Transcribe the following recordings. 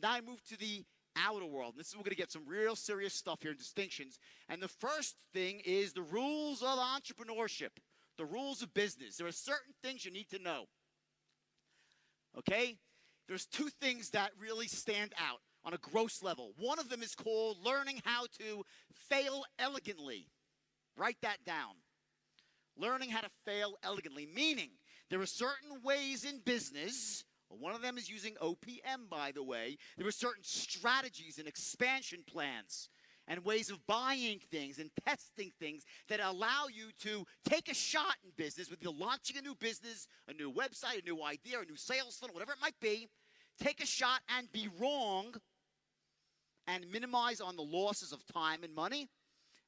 So now I move to the outer world. This is where we're going to get some real serious stuff here, distinctions. And the first thing is the rules of entrepreneurship, the rules of business. There are certain things you need to know. Okay? There's two things that really stand out on a gross level. One of them is called learning how to fail elegantly. Write that down. Learning how to fail elegantly, meaning there are certain ways in business. One of them is using OPM, by the way. There are certain strategies and expansion plans and ways of buying things and testing things that allow you to take a shot in business, with you launching a new business, a new website, a new idea, a new sales funnel, whatever it might be. Take a shot and be wrong and minimize on the losses of time and money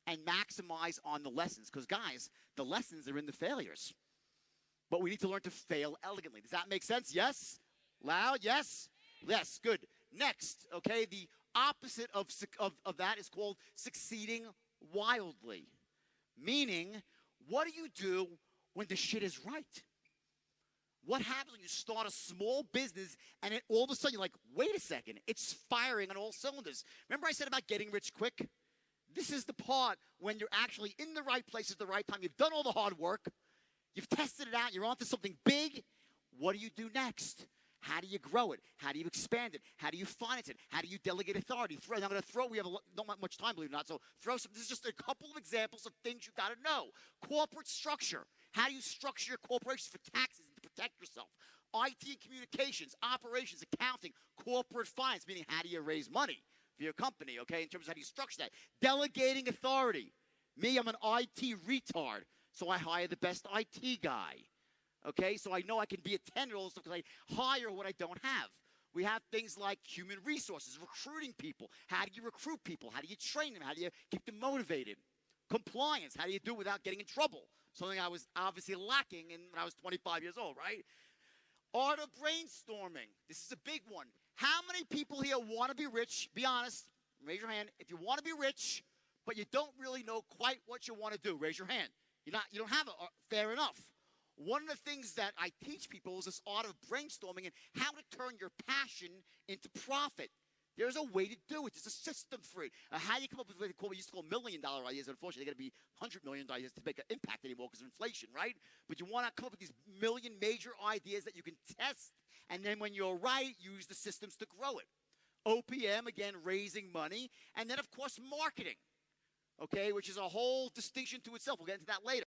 and maximize on the lessons. Because, guys, the lessons are in the failures. But we need to learn to fail elegantly. Does that make sense? Yes? Loud? Yes? Yes, good. Next, okay, the opposite of that is called succeeding wildly. Meaning, what do you do when the shit is right? What happens when you start a small business and all of a sudden you're like, wait a second, it's firing on all cylinders. Remember I said about getting rich quick? This is the part when you're actually in the right place at the right time. You've done all the hard work. You've tested it out. You're onto something big. What do you do next? How do you grow it? How do you expand it? How do you finance it? How do you delegate authority? I'm going to throw, we have not much time, believe it or not, so throw some, this is just a couple of examples of things you got to know. Corporate structure. How do you structure your corporation for taxes and to protect yourself? IT and communications, operations, accounting, corporate finance, meaning how do you raise money for your company, okay, in terms of how do you structure that? Delegating authority. Me, I'm an IT retard, so I hire the best IT guy. Okay, so I know I can be a 10-year-old because I hire what I don't have. We have things like human resources, recruiting people. How do you recruit people? How do you train them? How do you keep them motivated? Compliance, how do you do it without getting in trouble? Something I was obviously lacking when I was 25 years old, right? Art of brainstorming. This is a big one. How many people here want to be rich? Be honest. Raise your hand. If you want to be rich, but you don't really know quite what you want to do, raise your hand. You don't have it. Fair enough. One of the things that I teach people is this art of brainstorming and how to turn your passion into profit. There's a way to do it. There's a system for it. How do you come up with what we used to call $1 million ideas? Unfortunately, they're going to be $100 million ideas to make an impact anymore because of inflation, right? But you want to come up with these million major ideas that you can test, and then when you're right, use the systems to grow it. OPM, again, raising money. And then, of course, marketing, okay, which is a whole distinction to itself. We'll get into that later.